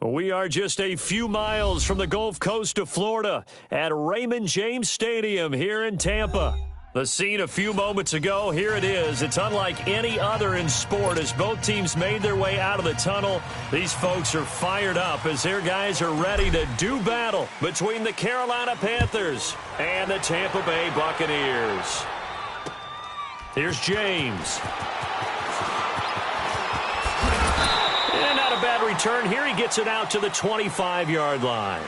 We are just a few miles from the Gulf Coast of Florida at Raymond James Stadium here in Tampa. The scene a few moments ago, here it is. It's unlike any other in sport as both teams made their way out of the tunnel. These folks are fired up as their guys are ready to do battle between the Carolina Panthers and the Tampa Bay Buccaneers. Here's James. And not a bad return here. He gets it out to the 25-yard line.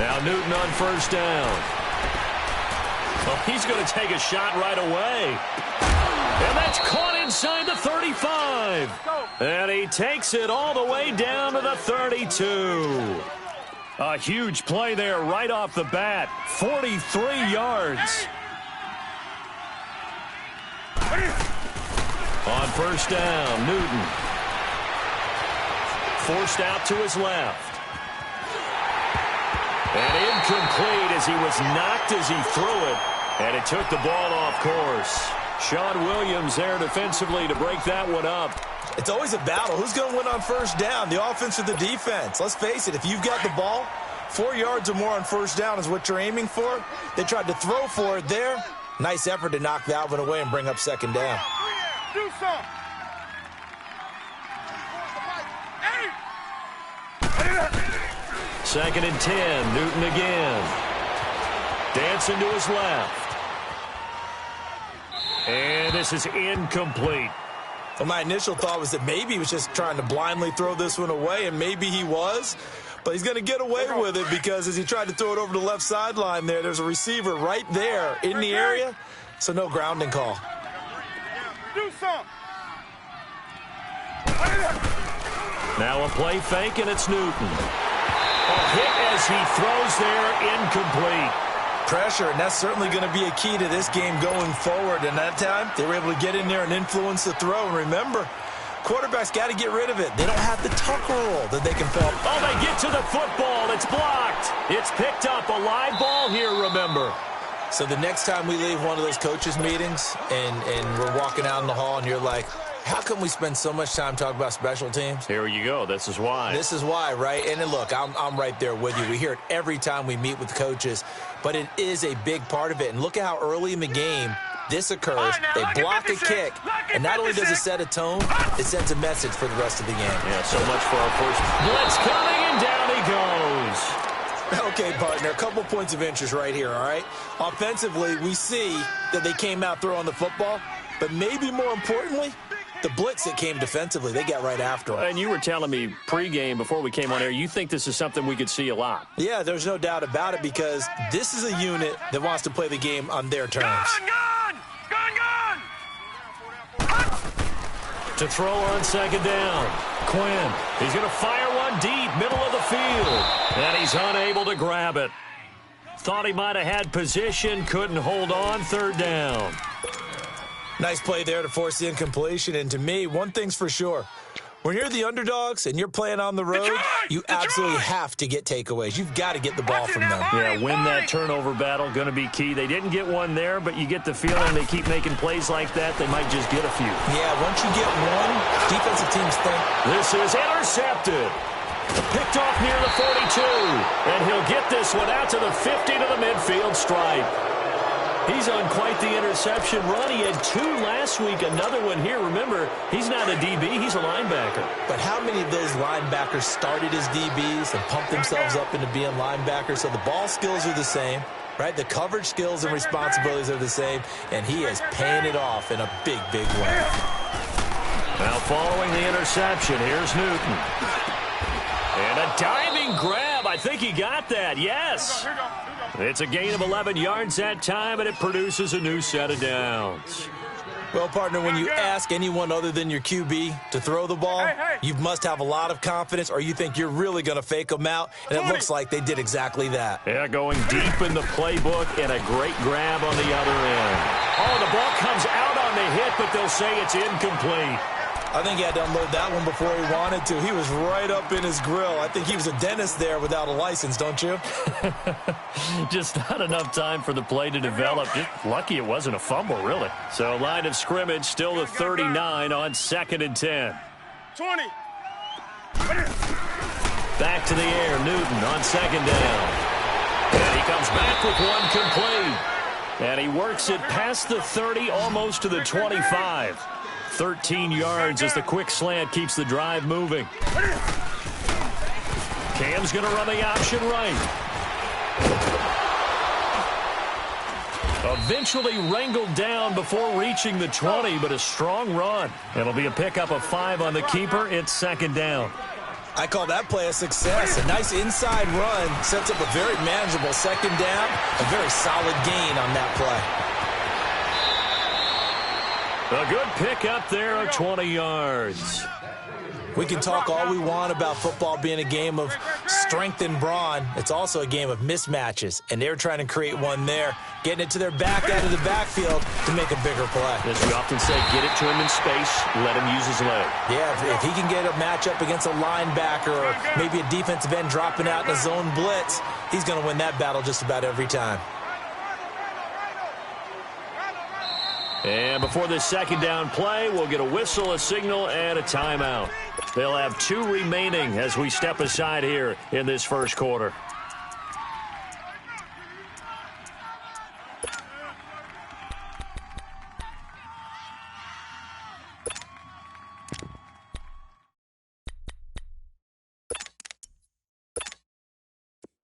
Now Newton on first down. Well, he's going to take a shot right away. And that's caught inside the 35. And he takes it all the way down to the 32. A huge play there right off the bat. 43 yards. On first down, Newton. Forced out to his left. And incomplete as he was knocked as he threw it. And it took the ball off course. Sean Williams there defensively to break that one up. It's always a battle. Who's going to win on first down, the offense or the defense? Let's face it, if you've got the ball, 4 yards or more on first down is what you're aiming for. They tried to throw for it there. Nice effort to knock that one away and bring up second down. Do something. Second and 10, Newton again. Dancing to his left. And this is incomplete. Well, my initial thought was that maybe he was just trying to blindly throw this one away, and maybe he was. But he's going to get away with it because as he tried to throw it over the left sideline there's a receiver right there in the area, so no grounding call. Do something. Now a play fake, and it's Newton. A hit as he throws there, incomplete. Pressure, and that's certainly going to be a key to this game going forward. And that time, they were able to get in there and influence the throw. And remember, quarterbacks got to get rid of it. They don't have the tuck roll that they can pull. Oh, they get to the football. It's blocked. It's picked up. A live ball here, remember. So the next time we leave one of those coaches' meetings and we're walking out in the hall and you're like, how come we spend so much time talking about special teams? Here you go. This is why. This is why, right? And look, I'm right there with you. We hear it every time we meet with coaches, but it is a big part of it. And look at how early in the game this occurs. They block a kick, and not only does it set a tone, it sends a message for the rest of the game. Yeah, so much for our first blitz coming, and down he goes. Okay, partner, a couple points of interest right here, all right? Offensively, we see that they came out throwing the football, but maybe more importantly, the blitz that came defensively, they got right after him. And you were telling me pregame before we came on air, you think this is something we could see a lot. Yeah, there's no doubt about it because this is a unit that wants to play the game on their terms. Gun! To throw on second down, Quinn. He's going to fire one deep, middle of the field. And he's unable to grab it. Thought he might have had position, couldn't hold on, third down. Nice play there to force the incompletion. And to me, one thing's for sure. When you're the underdogs and you're playing on the road, you absolutely have to get takeaways. You've got to get the ball from them. Yeah, win that turnover battle, going to be key. They didn't get one there, but you get the feeling they keep making plays like that, they might just get a few. Yeah, once you get one, defensive teams think. This is intercepted. Picked off near the 42. And he'll get this one out to the 50 to the midfield stripe. He's on quite the interception run. He had 2 last week, another one here. Remember, he's not a DB, he's a linebacker. But how many of those linebackers started as DBs and pumped themselves up into being linebackers? So the ball skills are the same, right? The coverage skills and responsibilities are the same, and he is paying it off in a big, big way. Now following the interception, here's Newton. And a diving grab. I think he got that, yes. It's a gain of 11 yards that time, and it produces a new set of downs. Well, partner, when you ask anyone other than your QB to throw the ball, you must have a lot of confidence or you think you're really going to fake them out, and it looks like they did exactly that. Yeah, going deep in the playbook and a great grab on the other end. Oh, the ball comes out on the hit, but they'll say it's incomplete. I think he had to unload that one before he wanted to. He was right up in his grill. I think he was a dentist there without a license, don't you? Just not enough time for the play to develop. Just lucky it wasn't a fumble, really. So line of scrimmage still the 39 on 2nd and 10. 20. Back to the air, Newton on 2nd down. And he comes back with one complete. And he works it past the 30, almost to the 25. 13 yards as the quick slant keeps the drive moving. Cam's going to run the option right. Eventually wrangled down before reaching the 20, but a strong run. It'll be a pickup of 5 on the keeper. It's 2nd down. I call that play a success. A nice inside run sets up a very manageable second down. A very solid gain on that play. A good pick up there of 20 yards. We can talk all we want about football being a game of strength and brawn. It's also a game of mismatches, and they're trying to create one there, getting it to their back out of the backfield to make a bigger play. As we often say, get it to him in space, let him use his leg. Yeah, if he can get a matchup against a linebacker or maybe a defensive end dropping out in a zone blitz, he's going to win that battle just about every time. And before this second down play, we'll get a whistle, a signal, and a timeout. They'll have 2 remaining as we step aside here in this first quarter.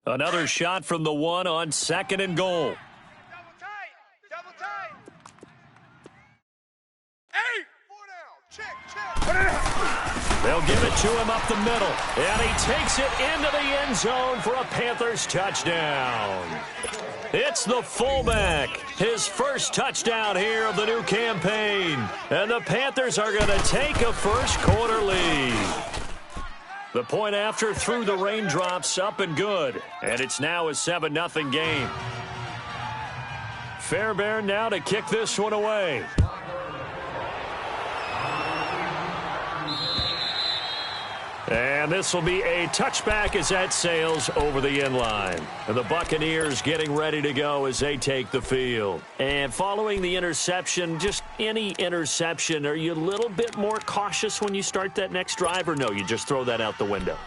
Another shot from the 1 on 2nd and goal. Double tight. Hey! 4 down. Check. They'll give it to him up the middle, and he takes it into the end zone for a Panthers touchdown. It's the fullback, his first touchdown here of the new campaign, and the Panthers are going to take a first quarter lead. The point after through the raindrops up and good, and it's now a 7-0 game. Fairbairn now to kick this one away. And this will be a touchback as that sails over the end line. And the Buccaneers getting ready to go as they take the field. And following the interception, just any interception, are you a little bit more cautious when you start that next drive, or no, you just throw that out the window?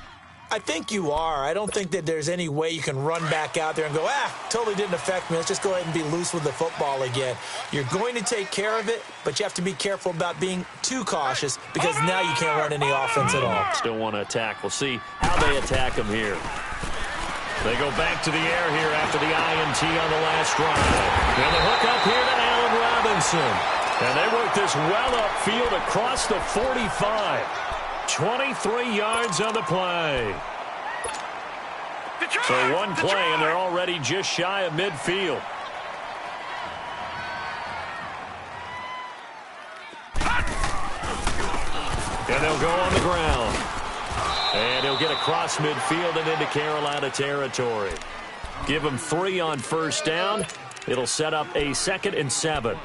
I think you are. I don't think that there's any way you can run back out there and go, totally didn't affect me. Let's just go ahead and be loose with the football again. You're going to take care of it, but you have to be careful about being too cautious because now you can't run any offense at all. Still want to attack. We'll see how they attack them here. They go back to the air here after the INT on the last drive. And the hook up here to Allen Robinson. And they work this well upfield across the 45. 23 yards on the play. So one play, and they're already just shy of midfield. And they'll go on the ground. And he'll get across midfield and into Carolina territory. Give him 3 on first down. It'll set up a 2nd and 7.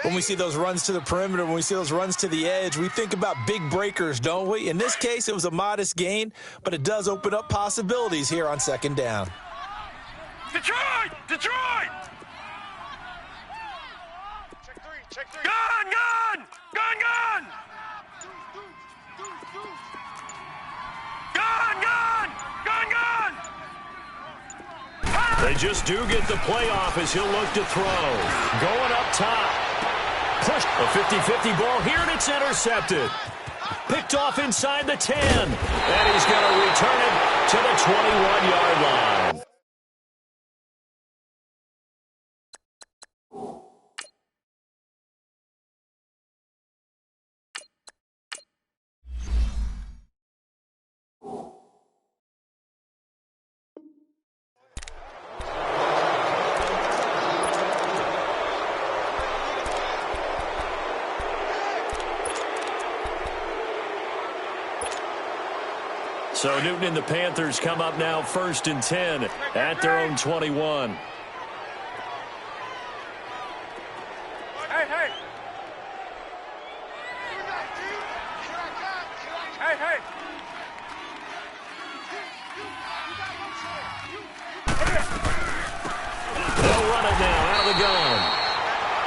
When we see those runs to the perimeter, when we see those runs to the edge, we think about big breakers, don't we? In this case, it was a modest gain, but it does open up possibilities here on 2nd down. Detroit! Detroit! Check 3. Gun! They just do get the playoff as he'll look to throw. Going up top. Push. A 50-50 ball here, and it's intercepted. Picked off inside the 10. And he's going to return it to the 21-yard line. So Newton and the Panthers come up now 1st and 10 at their own 21. Hey! They'll run it now out of the gun.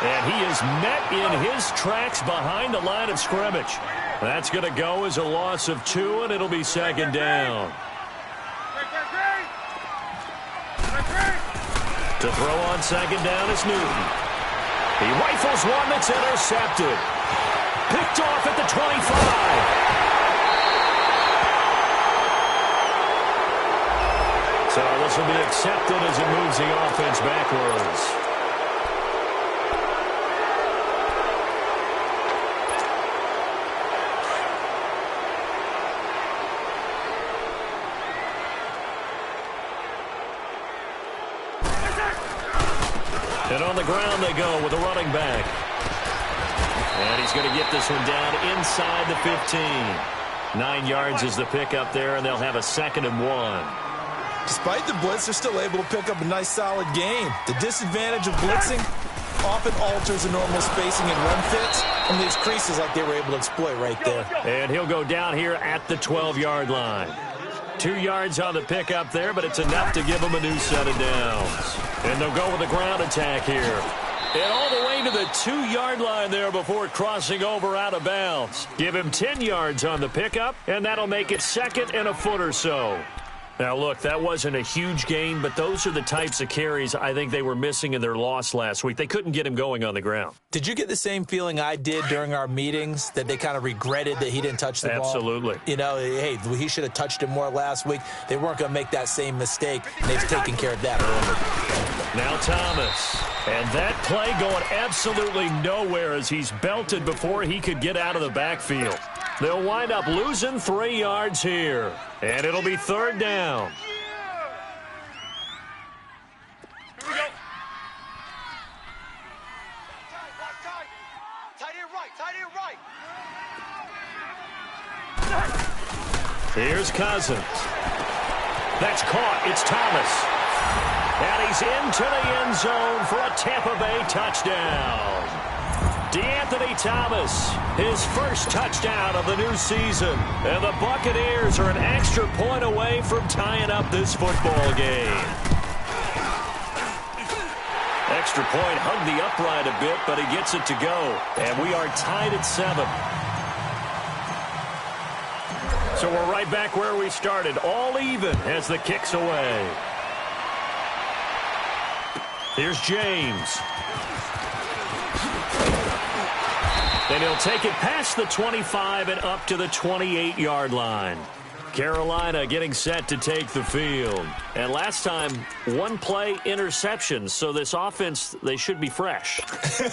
And he is met in his tracks behind the line of scrimmage. That's going to go as a loss of 2, and it'll be 2nd down. To throw on 2nd down is Newton. He rifles one that's intercepted. Picked off at the 25. So this will be accepted as it moves the offense backwards. And on the ground they go with a running back. And he's going to get this one down inside the 15. 9 yards is the pickup there, and they'll have a 2nd and 1. Despite the blitz, they're still able to pick up a nice, solid gain. The disadvantage of blitzing often alters the normal spacing and run fits and leaves creases like they were able to exploit right there. And he'll go down here at the 12-yard line. 2 yards on the pickup there, but it's enough to give them a new set of downs. And they'll go with a ground attack here. And all the way to the 2-yard line there before crossing over out of bounds. Give him 10 yards on the pickup, and that'll make it 2nd and a foot or so. Now, look, that wasn't a huge gain, but those are the types of carries I think they were missing in their loss last week. They couldn't get him going on the ground. Did you get the same feeling I did during our meetings, that they kind of regretted that he didn't touch the ball? Absolutely. You know, hey, he should have touched it more last week. They weren't going to make that same mistake, and they've taken care of that early. Now Thomas. And that play going absolutely nowhere as he's belted before he could get out of the backfield. They'll wind up losing 3 yards here. And it'll be 3rd down. Here we go. Tight end right, tight end right. Here's Cousins. That's caught. It's Thomas. And he's into the end zone for a Tampa Bay touchdown. DeAnthony Thomas, his first touchdown of the new season. And the Buccaneers are an extra point away from tying up this football game. Extra point hugged the upright a bit, but he gets it to go. And we are tied at 7. So we're right back where we started, all even as the kick's away. Here's James. Then he'll take it past the 25 and up to the 28-yard line. Carolina getting set to take the field. And last time, 1 play interception. So this offense, they should be fresh.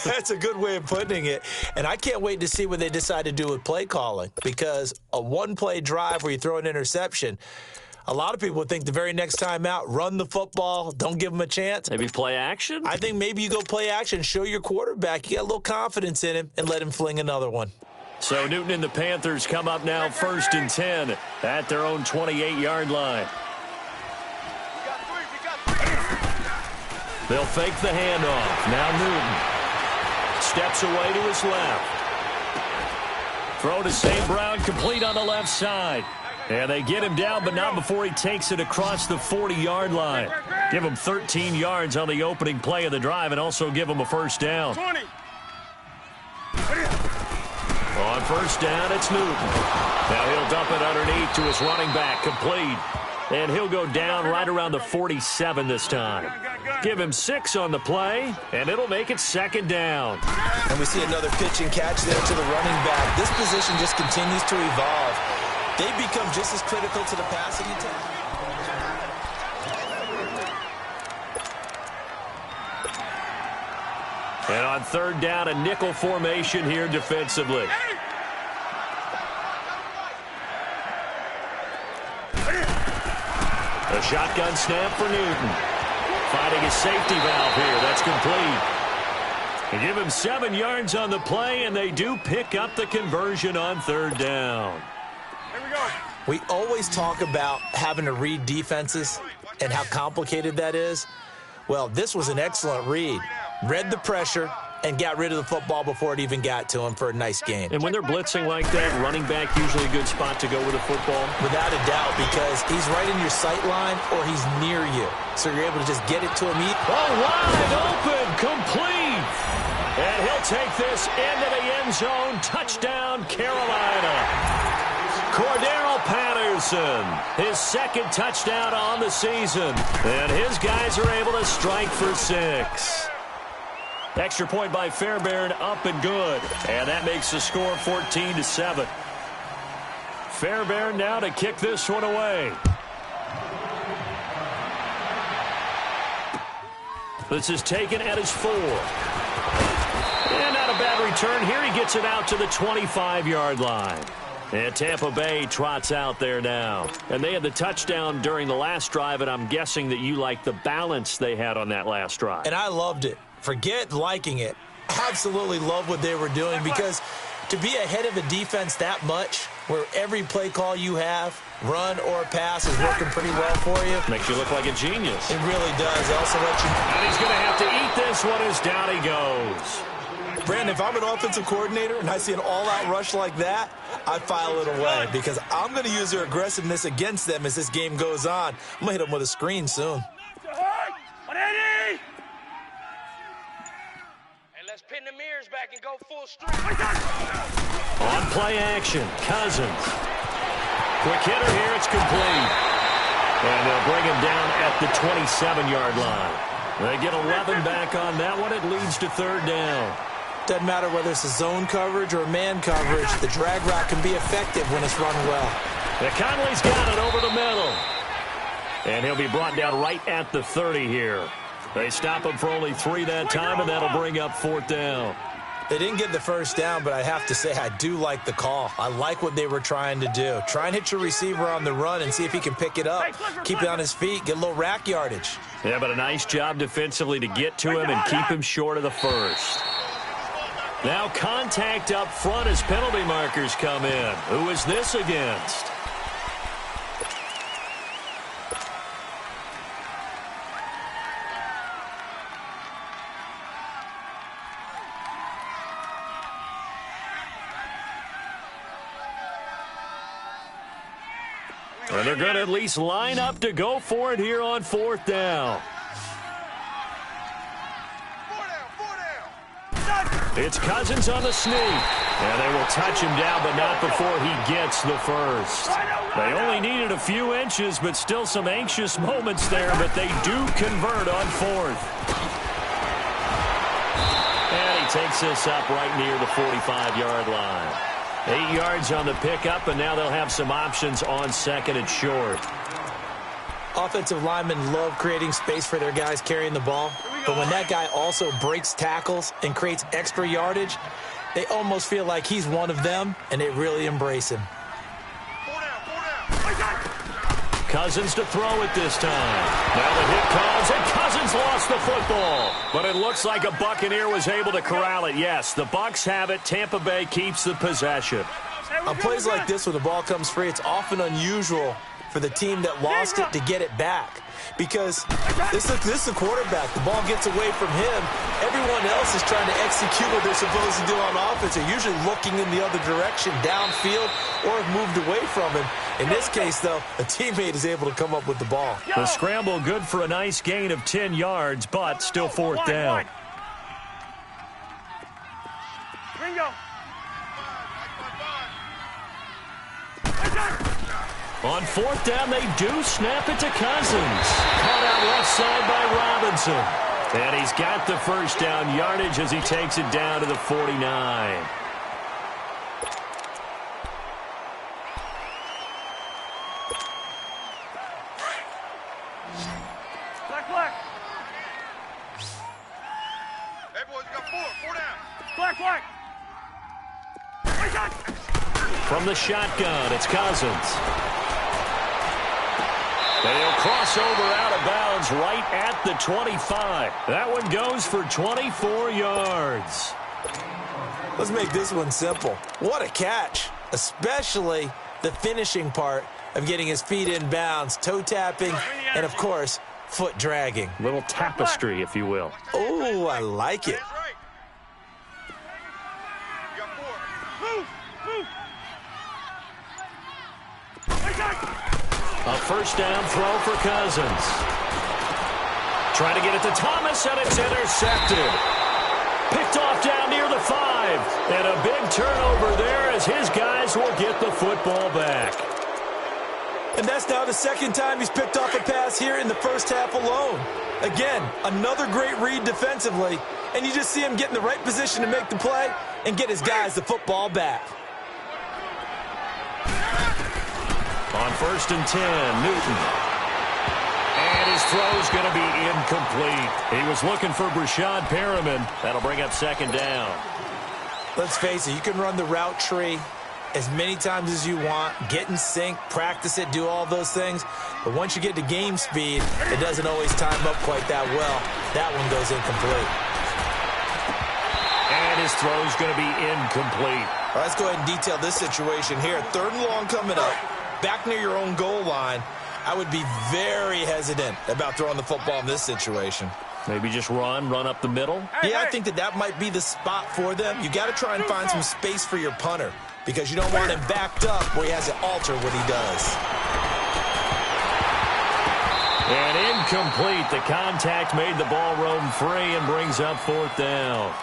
That's a good way of putting it. And I can't wait to see what they decide to do with play calling. Because a 1-play drive where you throw an interception, a lot of people would think the very next time out, run the football, don't give them a chance. Maybe play action? I think maybe you go play action, show your quarterback. You got a little confidence in him, and let him fling another one. So Newton and the Panthers come up now 1st and 10 at their own 28-yard line. They'll fake the handoff. Now Newton steps away to his left. Throw to St. Brown, complete on the left side. And they get him down, but not before he takes it across the 40-yard line. Give him 13 yards on the opening play of the drive and also give him a 1st down. 20. On 1st down, it's Newton. Now he'll dump it underneath to his running back, complete. And he'll go down right around the 47 this time. Give him 6 on the play, and it'll make it 2nd down. And we see another pitch and catch there to the running back. This position just continues to evolve. They become just as critical to the passing attack. And on 3rd down, a nickel formation here defensively. A shotgun snap for Newton. Finding a safety valve here. That's complete. They give him 7 yards on the play, and they do pick up the conversion on 3rd down. We always talk about having to read defenses and how complicated that is. Well, this was an excellent read. Read the pressure and got rid of the football before it even got to him for a nice gain. And when they're blitzing like that, running back usually a good spot to go with the football? Without a doubt, because he's right in your sight line or he's near you. So you're able to just get it to him. Wide open, complete. And he'll take this into the end zone. Touchdown, Carolina. Cordero Patterson, his 2nd touchdown on the season. And his guys are able to strike for 6. Extra point by Fairbairn, up and good. And that makes the score 14-7. Fairbairn now to kick this one away. This is taken at his 4. And not a bad return here. He gets it out to the 25-yard line. And Tampa Bay trots out there now. And they had the touchdown during the last drive, and I'm guessing that you like the balance they had on that last drive. And I loved it. Forget liking it. Absolutely love what they were doing, because to be ahead of a defense that much, where every play call you have, run or pass, is working pretty well for you. Makes you look like a genius. It really does. It also lets you... And he's going to have to eat this one as down he goes. Brandon, if I'm an offensive coordinator and I see an all-out rush like that, I file it away, because I'm going to use their aggressiveness against them as this game goes on. I'm going to hit them with a screen soon. And let's pin the mirrors back and go full strength. On play action, Cousins. Quick hitter here, it's complete. And they'll bring him down at the 27-yard line. They get 11 back on that one. It leads to third down. Doesn't matter whether it's a zone coverage or man coverage, the drag route can be effective when it's run well. Yeah, Conley's got it over the middle. And he'll be brought down right at the 30 here. They stop him for only 3 that time, and that'll bring up fourth down. They didn't get the first down, but I have to say I do like the call. I like what they were trying to do. Try and hit your receiver on the run and see if he can pick it up. Keep it on his feet, get a little rack yardage. Yeah, but a nice job defensively to get to him and keep him short of the first. Now contact up front as penalty markers come in. Who is this against? And they're going to at least line up to go for it here on fourth down. It's Cousins on the sneak. And they will touch him down, but not before he gets the first. They only needed a few inches, but still some anxious moments there, but they do convert on fourth. And he takes this up right near the 45-yard line. 8 yards on the pickup, and now they'll have some options on second and short. Offensive linemen love creating space for their guys carrying the ball, but when that guy also breaks tackles and creates extra yardage, they almost feel like he's one of them, and they really embrace him. Cousins to throw it this time. Now the hit comes, and Cousins lost the football. But it looks like a Buccaneer was able to corral it. Yes, the Bucs have it. Tampa Bay keeps the possession. On plays like this, when the ball comes free, it's often unusual for the team that lost it to get it back, because this is the quarterback. The ball gets away from him. Everyone else is trying to execute what they're supposed to do on offense. They're usually looking in the other direction, downfield, or have moved away from him. In this case, though, a teammate is able to come up with the ball. The scramble good for a nice gain of 10 yards, but still fourth down. Ringo. On fourth down, they do snap it to Cousins. Caught out left side by Robinson. And he's got the first down yardage as he takes it down to the 49. Black. Hey, boys, we got four down. Black. From the shotgun, it's Cousins. They'll cross over out of bounds right at the 25. That one goes for 24 yards. Let's make this one simple. What a catch, especially the finishing part of getting his feet in bounds, toe tapping, and, of course, foot dragging. Little tapestry, if you will. Oh, I like it. A first down throw for Cousins. Trying to get it to Thomas, and it's intercepted. Picked off down near the 5. And a big turnover there as his guys will get the football back. And that's now the second time he's picked off a pass here in the first half alone. Again, another great read defensively, and you just see him get in the right position to make the play and get his guys the football back. On 1st and 10, Newton. And his throw's going to be incomplete. He was looking for Brashad Perriman. That'll bring up second down. Let's face it, you can run the route tree as many times as you want, get in sync, practice it, do all those things. But once you get to game speed, it doesn't always time up quite that well. That one goes incomplete. And his throw is going to be incomplete. All right, let's go ahead and detail this situation here. 3rd and long coming up, back near your own goal line. I would be very hesitant about throwing the football in this situation. Maybe just run up the middle? Yeah, I think that might be the spot for them. You got to try and find some space for your punter because you don't want him backed up where he has to alter what he does. And incomplete. The contact made the ball roam free and brings up 4th down.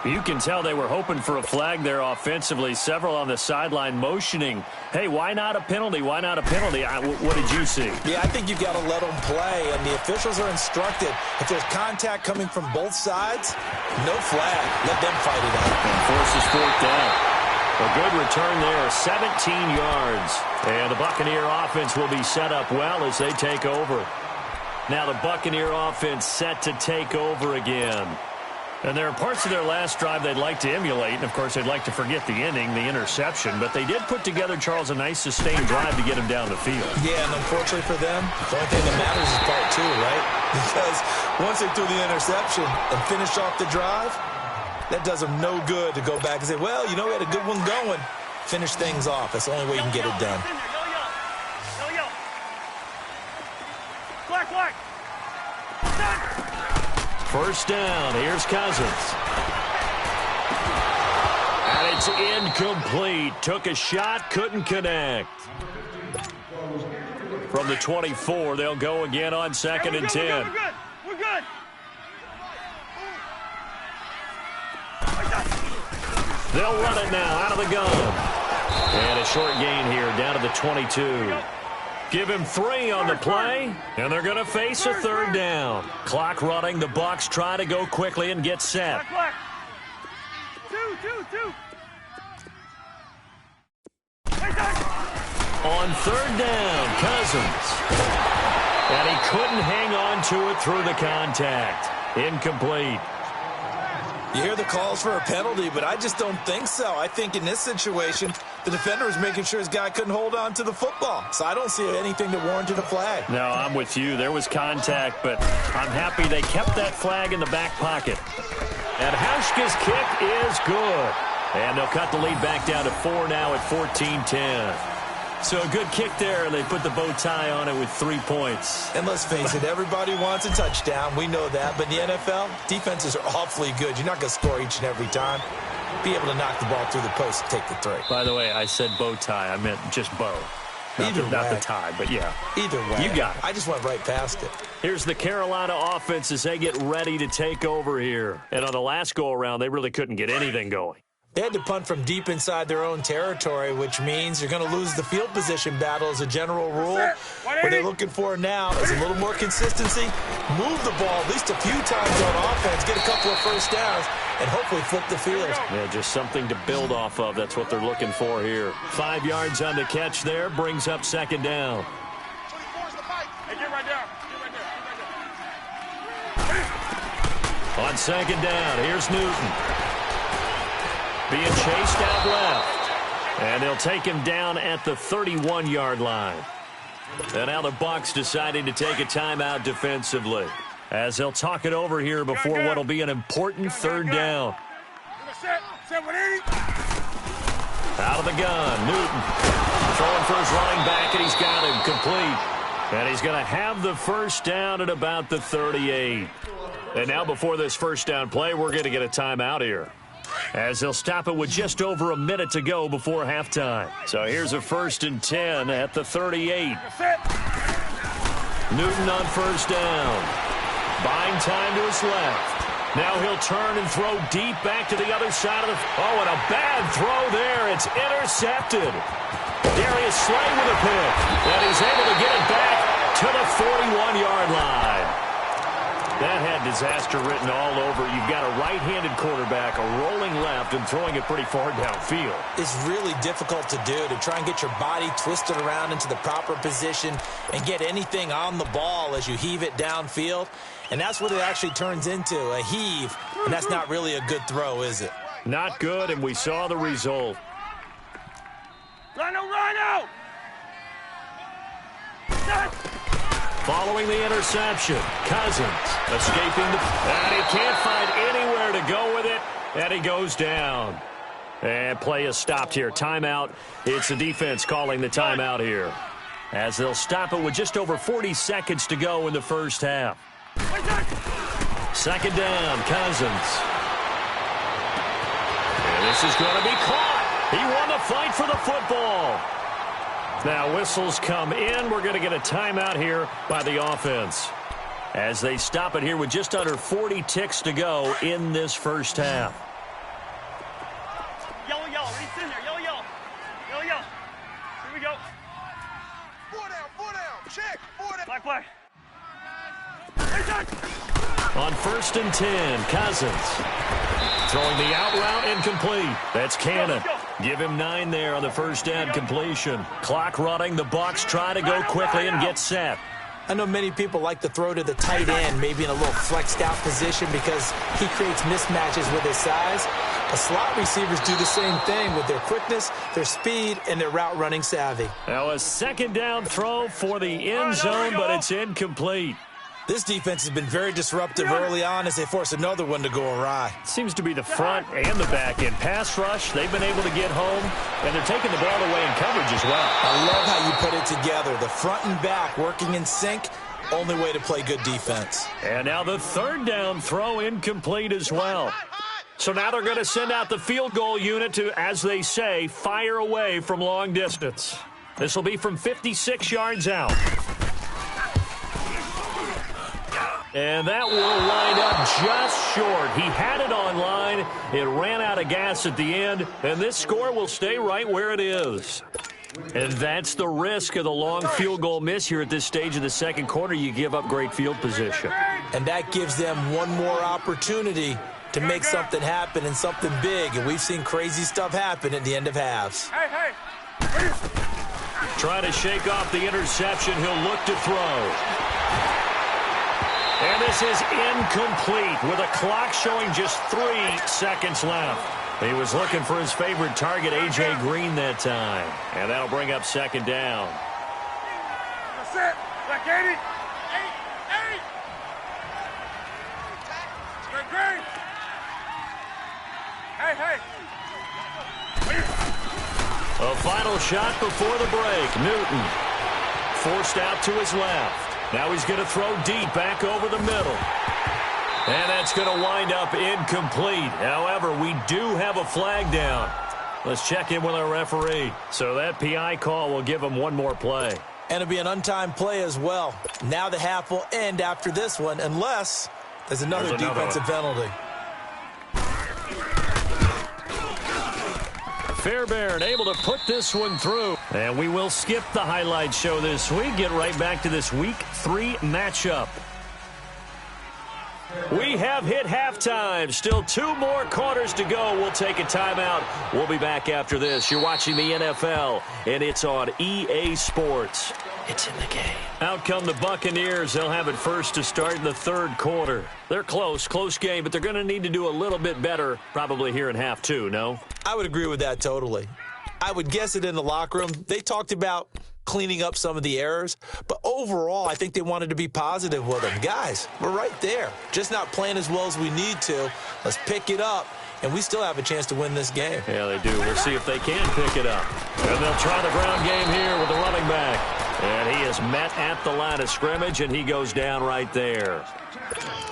You can tell they were hoping for a flag there offensively. Several on the sideline motioning, hey, why not a penalty? Why not a penalty? What did you see? Yeah, I think you've got to let them play, and the officials are instructed. If there's contact coming from both sides, no flag. Let them fight it out. And forces 4th down. A good return there, 17 yards. And the Buccaneer offense will be set up well as they take over. Now the Buccaneer offense set to take over again. And there are parts of their last drive they'd like to emulate. And, of course, they'd like to forget the ending, the interception. But they did put together, Charles, a nice sustained drive to get him down the field. Yeah, and unfortunately for them, the only thing that matters is part 2, right? Because once they threw the interception and finished off the drive, that does them no good to go back and say, well, you know, we had a good one going. Finish things off. That's the only way you can get it done. Black. 1st down. Here's Cousins. And it's incomplete. Took a shot, couldn't connect. From the 24, they'll go again on 2nd and 10. We're good. They'll run it now out of the gun. And a short gain here down to the 22. Give him 3 on the play, and they're going to face a 3rd down. Clock running. The Bucs try to go quickly and get set. Black. 2. On 3rd down, Cousins. And he couldn't hang on to it through the contact. Incomplete. You hear the calls for a penalty, but I just don't think so. I think in this situation, the defender was making sure his guy couldn't hold on to the football. So I don't see anything that warranted a flag. No, I'm with you. There was contact, but I'm happy they kept that flag in the back pocket. And Hauschka's kick is good. And they'll cut the lead back down to 4 now at 14-10. So a good kick there, and they put the bow tie on it with 3 points. And let's face it, everybody wants a touchdown. We know that. But in the NFL, defenses are awfully good. You're not going to score each and every time. Be able to knock the ball through the post and take the 3. By the way, I said bow tie. I meant just bow. Not the tie, but yeah. Either way. You got it. I just went right past it. Here's the Carolina offense as they get ready to take over here. And on the last go-around, they really couldn't get anything going. They had to punt from deep inside their own territory, which means you're going to lose the field position battle as a general rule. What they're looking for now is a little more consistency, move the ball at least a few times on offense, get a couple of 1st downs, and hopefully flip the field. Yeah, just something to build off of. That's what they're looking for here. 5 yards on the catch there, brings up 2nd down. Hey, get right there. On 2nd down, here's Newton. Being chased out left. And they'll take him down at the 31-yard line. And now the Bucs deciding to take a timeout defensively as they'll talk it over here before what will be an important 3rd down. Out of the gun, Newton throwing for his running back, and he's got him complete. And he's going to have the 1st down at about the 38. And now before this 1st down play, we're going to get a timeout here, as they'll stop it with just over a minute to go before halftime. So here's a 1st and 10 at the 38. Newton on 1st down. Buying time to his left. Now he'll turn and throw deep back to the other side of the... Oh, and a bad throw there. It's intercepted. Darius Slay with a pick. And he's able to get it back to the 41-yard line. That had disaster written all over. You've got a right-handed quarterback, a rolling left, and throwing it pretty far downfield. It's really difficult to do, to try and get your body twisted around into the proper position and get anything on the ball as you heave it downfield. And that's what it actually turns into, a heave. And that's not really a good throw, is it? Not good, and we saw the result. Rhino! Following the interception, Cousins escaping the... And he can't find anywhere to go with it. And he goes down. And play is stopped here. Timeout. It's the defense calling the timeout here, as they'll stop it with just over 40 seconds to go in the first half. Second down, Cousins. And this is going to be caught. He won the fight for the football. Now whistles come in. We're going to get a timeout here by the offense, as they stop it here with just under 40 ticks to go in this first half. Yellow, yellow. Reach in there. Yellow, yellow. Yellow, yellow. Here we go. 4 down. Check. 4 down. Black. On 1st and 10, Cousins. Throwing the out route incomplete. That's Cannon. Give him 9 there on the first down completion. Clock running. The Bucs try to go quickly and get set. I know many people like to throw to the tight end, maybe in a little flexed out position because he creates mismatches with his size. But slot receivers do the same thing with their quickness, their speed, and their route running savvy. Now a second down throw for the end zone, but it's incomplete. This defense has been very disruptive early on as they force another one to go awry. Seems to be the front and the back end. Pass rush, they've been able to get home, and they're taking the ball away in coverage as well. I love how you put it together. The front and back working in sync, only way to play good defense. And now the third down throw incomplete as well. So now they're going to send out the field goal unit to, as they say, fire away from long distance. This will be from 56 yards out. And that will wind up just short. He had it on line. It ran out of gas at the end, and this score will stay right where it is. And that's the risk of the long field goal miss here at this stage of the second quarter. You give up great field position. And that gives them one more opportunity to make something happen and something big. And we've seen crazy stuff happen at the end of halves. Trying to shake off the interception. He'll look to throw. And this is incomplete with a clock showing just 3 seconds left. He was looking for his favorite target, A.J. Green, that time. And that'll bring up second down. That's it. Back 80. 8. Great. Hey. A final shot before the break. Newton forced out to his left. Now he's going to throw deep back over the middle. And that's going to wind up incomplete. However, we do have a flag down. Let's check in with our referee. So that PI call will give him one more play. And it'll be an untimed play as well. Now the half will end after this one, unless there's another defensive penalty. Fairbairn able to put this one through. And we will skip the highlight show this week. Get right back to this Week 3 matchup. We have hit halftime. Still 2 more quarters to go. We'll take a timeout. We'll be back after this. You're watching the NFL, and it's on EA Sports. It's in the game. Out come the Buccaneers. They'll have it first to start in the third quarter. They're close game, but they're going to need to do a little bit better probably here in half 2, no? I would agree with that totally. I would guess it in the locker room. They talked about cleaning up some of the errors, but overall, I think they wanted to be positive with them. Guys, we're right there. Just not playing as well as we need to. Let's pick it up, and we still have a chance to win this game. Yeah, they do. We'll see if they can pick it up. And they'll try the ground game here with the running back. And he is met at the line of scrimmage, and he goes down right there.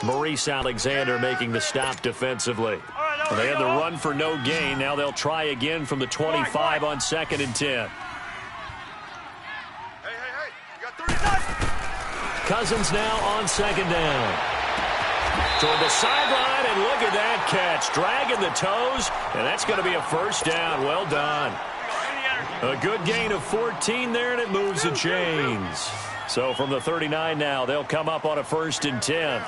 Maurice Alexander making the stop defensively. They had the run for no gain. Now they'll try again from the 25 on 2nd and 10. You got 30 seconds. Cousins now on 2nd down. Toward the sideline, and look at that catch. Dragging the toes, and that's going to be a first down. Well done. A good gain of 14 there, and it moves the chains. So from the 39 now, they'll come up on a 1st and 10.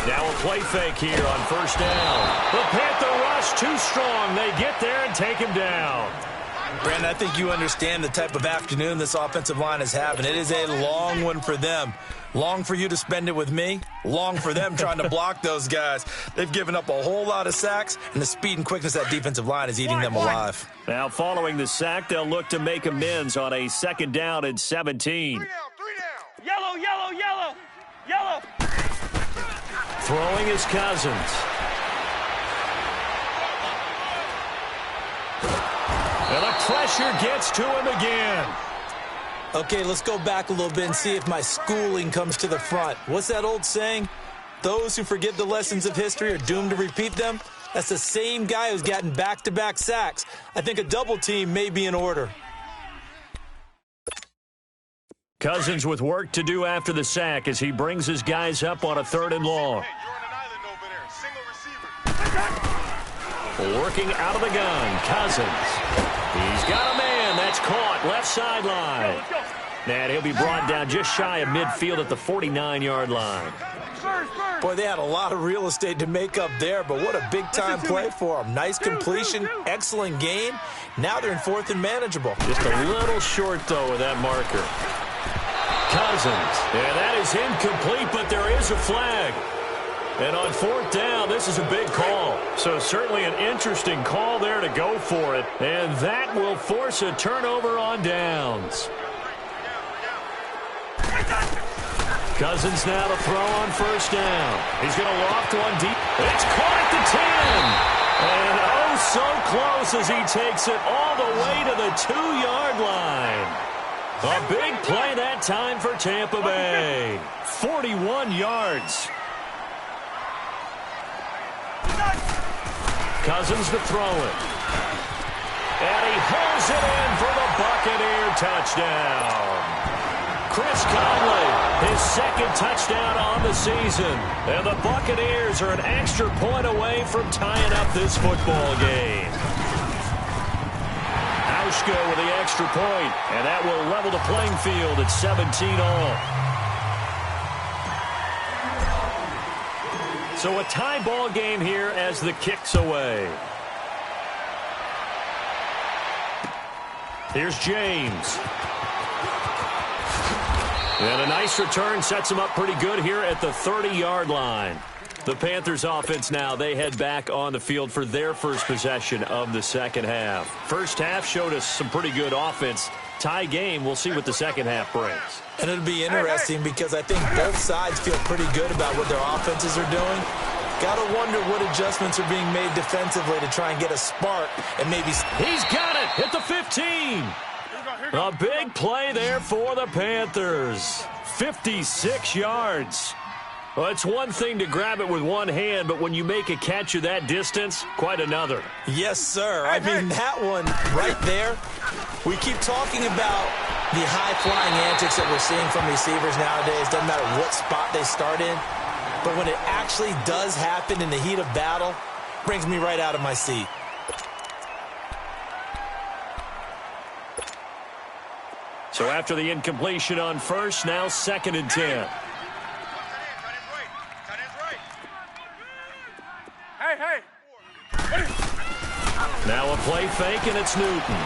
Now a play fake here on 1st down. The Panther rush too strong. They get there and take him down. Brandon, I think you understand the type of afternoon this offensive line is having. It is a long one for them. Long for you to spend it with me. Long for them trying to block those guys. They've given up a whole lot of sacks, and the speed and quickness of that defensive line is eating them alive. Now following the sack, they'll look to make amends on a 2nd down and 17. 3 down. Yellow. Throwing is Cousins. And the pressure gets to him again. Okay, let's go back a little bit and see if my schooling comes to the front. What's that old saying? Those who forget the lessons of history are doomed to repeat them. That's the same guy who's gotten back-to-back sacks. I think a double team may be in order. Cousins with work to do after the sack as he brings his guys up on a 3rd and long. Working out of the gun, Cousins. He's got a man. That's caught. Left sideline. And he'll be brought down just shy of midfield at the 49-yard line. Boy, they had a lot of real estate to make up there, but what a big-time play for them. Nice completion, excellent gain. Now they're in 4th and manageable. Just a little short, though, with that marker. Cousins. And that is incomplete, but there is a flag. And on 4th down, this is a big call. So certainly an interesting call there to go for it. And that will force a turnover on downs. Cousins now to throw on 1st down. He's going to loft one deep. It's caught at the 10. And oh, so close as he takes it all the way to the 2-yard line. A big play that time for Tampa Bay. 41 yards. Cousins to throw it. And he holds it in for the Buccaneer touchdown. Chris Conley, his 2nd touchdown on the season. And the Buccaneers are an extra point away from tying up this football game. Auschka with the extra point, and that will level the playing field at 17 all. So a tie ball game here as the kick's away. Here's James. And a nice return sets him up pretty good here at the 30-yard line. The Panthers offense now, they head back on the field for their first possession of the 2nd half. First half showed us some pretty good offense. Tie game, we'll see what the 2nd half brings. And it'll be interesting because I think both sides feel pretty good about what their offenses are doing. Got to wonder what adjustments are being made defensively to try and get a spark and maybe... He's got it at the 15. A big play there for the Panthers. 56 yards. Well, it's one thing to grab it with one hand, but when you make a catch of that distance, quite another. Yes, sir. I mean, that one right there, we keep talking about the high-flying antics that we're seeing from receivers nowadays. Doesn't matter what spot they start in. But when it actually does happen in the heat of battle, brings me right out of my seat. So after the incompletion on 1st, now 2nd and 10. Now a play fake, and it's Newton.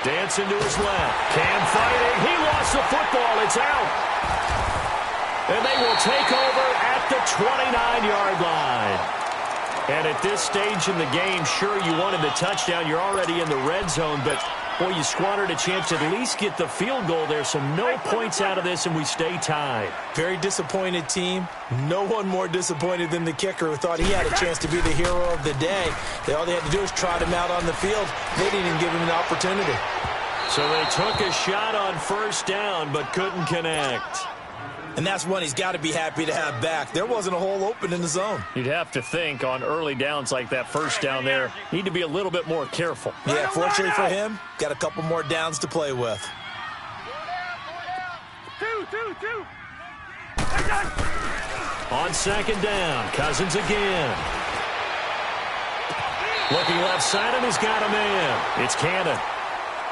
Dancing to his left. Cam fighting. He lost the football. It's out. And they will take over at the 29-yard line. And at this stage in the game, sure, you wanted the touchdown. You're already in the red zone, but, boy, you squandered a chance to at least get the field goal there, so no points out of this, and we stay tied. Very disappointed team. No one more disappointed than the kicker who thought he had a chance to be the hero of the day. All they had to do was trot him out on the field. They didn't even give him an opportunity. So they took a shot on 1st down, but couldn't connect. And that's one he's got to be happy to have back. There wasn't a hole open in the zone. You'd have to think on early downs like that 1st down there, need to be a little bit more careful. Yeah, fortunately for him, got a couple more downs to play with. Two. On 2nd down, Cousins again. Looking left side, and he's got a man. It's Cannon.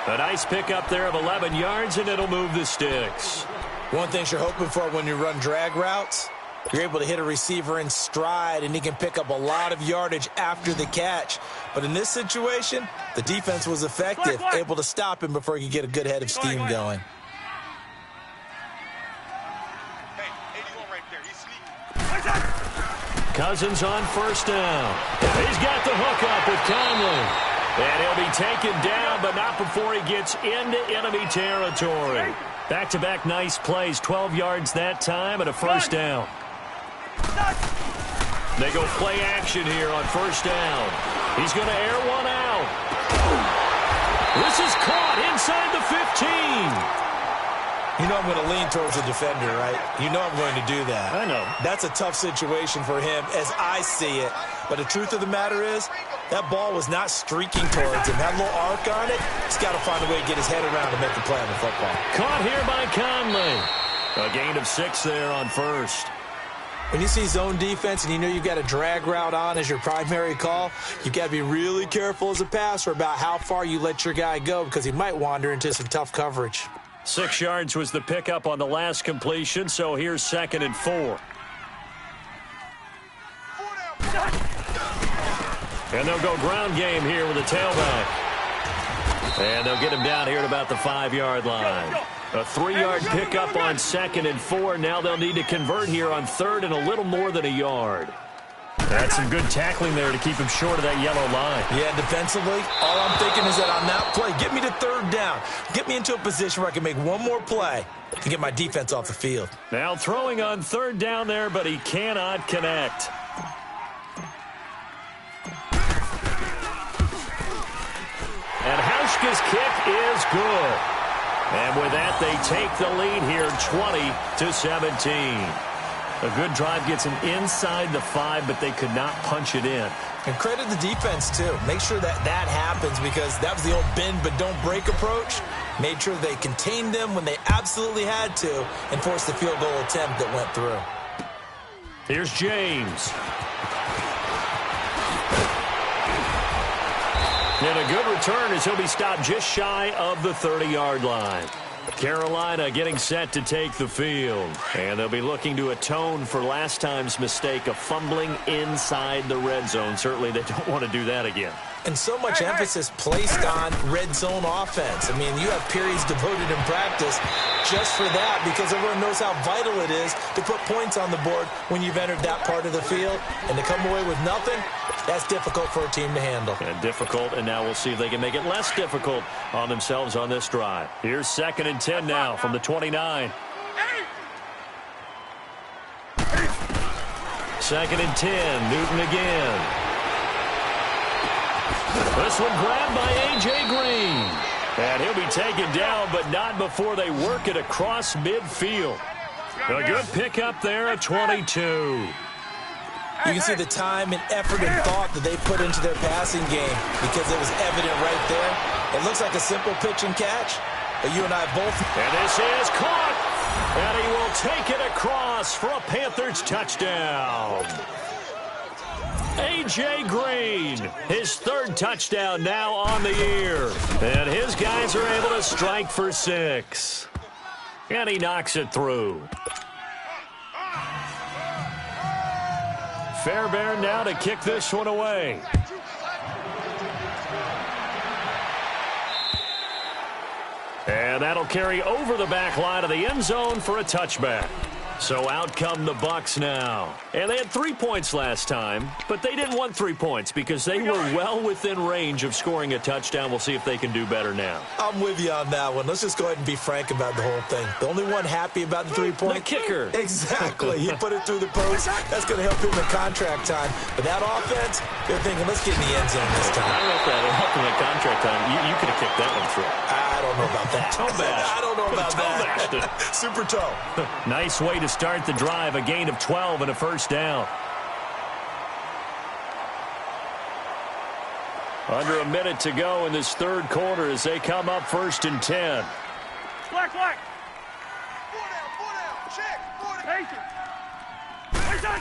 A nice pickup there of 11 yards, and it'll move the sticks. One thing you're hoping for when you run drag routes, you're able to hit a receiver in stride, and he can pick up a lot of yardage after the catch. But in this situation, the defense was effective, able to stop him before he could get a good head of steam going. Cousins on 1st down. He's got the hook up with Conley. And he'll be taken down, but not before he gets into enemy territory. Back-to-back nice plays, 12 yards that time, and a 1st down. They go play action here on first down. He's going to air one out. This is caught inside the 15. You know I'm going to lean towards the defender, right? You know I'm going to do that. I know. That's a tough situation for him as I see it. But the truth of the matter is, that ball was not streaking towards him. That little arc on it, he's got to find a way to get his head around and make the play on the football. Caught here by Conley. A gain of 6 there on first. When you see zone defense and you know you've got a drag route on as your primary call, you've got to be really careful as a passer about how far you let your guy go because he might wander into some tough coverage. 6 yards was the pickup on the last completion, so here's 2nd and 4. And they'll go ground game here with a tailback. And they'll get him down here at about the 5-yard line. A 3-yard pickup on 2nd and 4. Now they'll need to convert here on 3rd and a little more than a yard. That's some good tackling there to keep him short of that yellow line. Yeah, defensively, all I'm thinking is that on that play, get me to 3rd down. Get me into a position where I can make one more play to get my defense off the field. Now throwing on 3rd down there, but he cannot connect. And Hauschka's kick is good. And with that, they take the lead here 20-17. A good drive gets them inside the 5, but they could not punch it in. And credit the defense, too. Make sure that that happens because that was the old bend but don't break approach. Made sure they contained them when they absolutely had to and forced the field goal attempt that went through. Here's James. And a good return as he'll be stopped just shy of the 30-yard line. Carolina getting set to take the field. And they'll be looking to atone for last time's mistake of fumbling inside the red zone. Certainly they don't want to do that again. And so much emphasis placed on red zone offense. I mean, you have periods devoted in practice just for that because everyone knows how vital it is to put points on the board when you've entered that part of the field. And to come away with nothing, that's difficult for a team to handle. And difficult, and now we'll see if they can make it less difficult on themselves on this drive. Here's 2nd and 10 now from the 29. 2nd and 10, Newton again. This one grabbed by A.J. Green. And he'll be taken down, but not before they work it across midfield. A good pickup there at 22. You can see the time and effort and thought that they put into their passing game because it was evident right there. It looks like a simple pitch and catch, but you and I both. And this is caught. And he will take it across for a Panthers touchdown. A.J. Green, his 3rd touchdown now on the year. And his guys are able to strike for 6. And he knocks it through. Fairbairn now to kick this one away. And that'll carry over the back line of the end zone for a touchback. So out come the Bucs now. And they had 3 points last time, but they didn't want 3 points because they were well within range of scoring a touchdown. We'll see if they can do better now. I'm with you on that one. Let's just go ahead and be frank about the whole thing. The only one happy about the 3-point. The kicker. Exactly. He put it through the post. That's going to help him in contract time. But that offense, they're thinking, let's get in the end zone this time. I don't know if that will help him in contract time. You could have kicked that one through. I don't know about that. Toe bash. I don't know about that. Super toe. Nice way to start the drive. A gain of 12 and a first down. Under a minute to go in this 3rd quarter as they come up 1st and 10. Black. 4 down. Check. 4 down.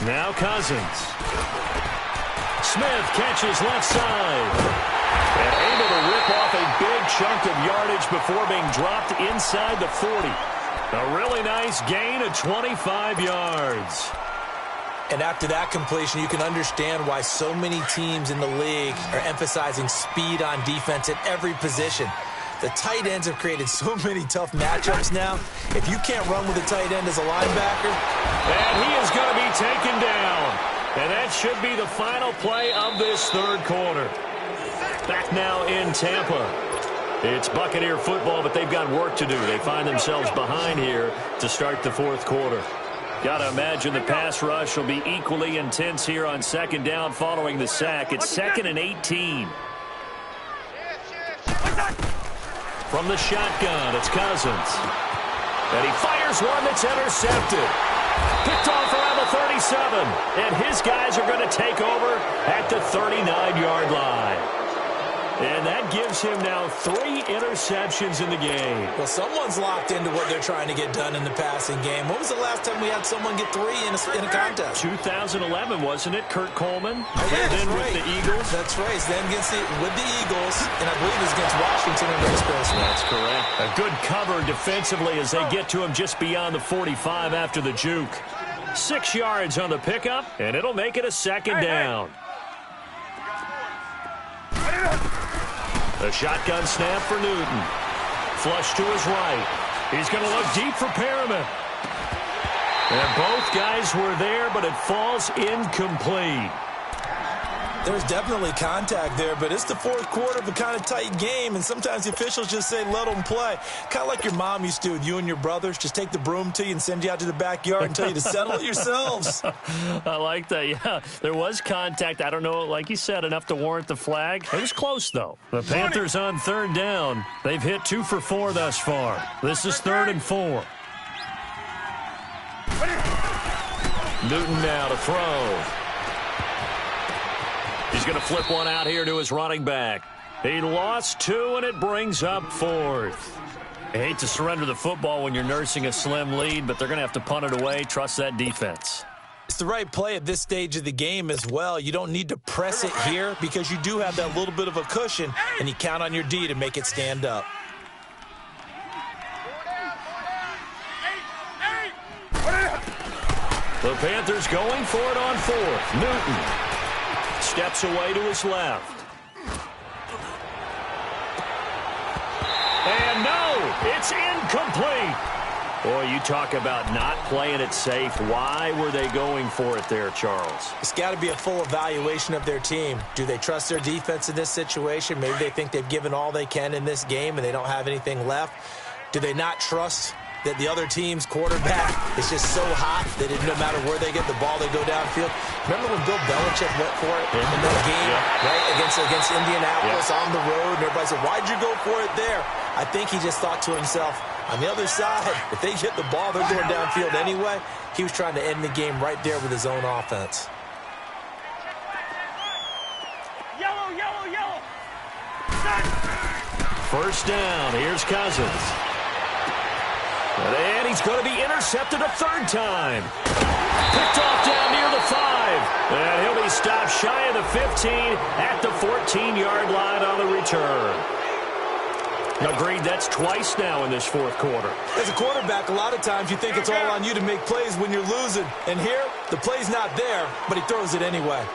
Now Cousins. Smith catches left side. And able to rip off a big chunk of yardage before being dropped inside the 40. A really nice gain of 25 yards. And after that completion, you can understand why so many teams in the league are emphasizing speed on defense at every position. The tight ends have created so many tough matchups now. If you can't run with a tight end as a linebacker. And he is going to be taken down. And that should be the final play of this 3rd quarter. Back now in Tampa. It's Buccaneer football, but they've got work to do. They find themselves behind here to start the 4th quarter. Got to imagine the pass rush will be equally intense here on second down following the sack. It's 2nd and 18. From the shotgun, it's Cousins. And he fires one that's intercepted. Picked off around the 37. And his guys are going to take over at the 39-yard line. And that gives him now 3 interceptions in the game. Well, someone's locked into what they're trying to get done in the passing game. When was the last time we had someone get 3 in a contest? 2011, wasn't it? Kurt Coleman. Oh, yeah, then right. with the Eagles. That's right. Then with the Eagles, and I believe it's against Washington and West Coast. That's correct. A good cover defensively as they get to him just beyond the 45 after the juke. 6 yards on the pickup, and it'll make it a second down. The shotgun snap for Newton. Flush to his right. He's going to look deep for Perriman. And both guys were there, but it falls incomplete. There's definitely contact there, but it's the fourth quarter of a kind of tight game, and sometimes the officials just say, let them play. Kind of like your mom used to with you and your brothers. Just take the broom to you and send you out to the backyard and tell you to settle it yourselves. I like that, yeah. There was contact. I don't know, like you said, enough to warrant the flag. It was close, though. The Panthers on third down. They've hit 2 for 4 thus far. This is 3rd and 4. Newton now to throw. He's going to flip one out here to his running back. He lost 2, and it brings up 4th. I hate to surrender the football when you're nursing a slim lead, but they're going to have to punt it away. Trust that defense. It's the right play at this stage of the game as well. You don't need to press it here because you do have that little bit of a cushion, and you count on your D to make it stand up. The Panthers going for it on 4th. Newton steps away to his left. And no, it's incomplete. Boy, you talk about not playing it safe. Why were they going for it there, Charles? It's got to be a full evaluation of their team. Do they trust their defense in this situation? Maybe they think they've given all they can in this game and they don't have anything left. Do they not trust that the other team's quarterback is just so hot that no matter where they get the ball, they go downfield? Remember when Bill Belichick went for it in that game, right, against Indianapolis on the road, and everybody said, why'd you go for it there? I think he just thought to himself, on the other side, if they hit the ball, they're going downfield anyway. He was trying to end the game right there with his own offense. Yellow, yellow, yellow. First down. Here's Cousins. And he's going to be intercepted a 3rd time. Picked off down near the 5. And he'll be stopped shy of the 15 at the 14-yard line on the return. Agreed, that's twice now in this 4th quarter. As a quarterback, a lot of times you think it's all on you to make plays when you're losing. And here, the play's not there, but he throws it anyway.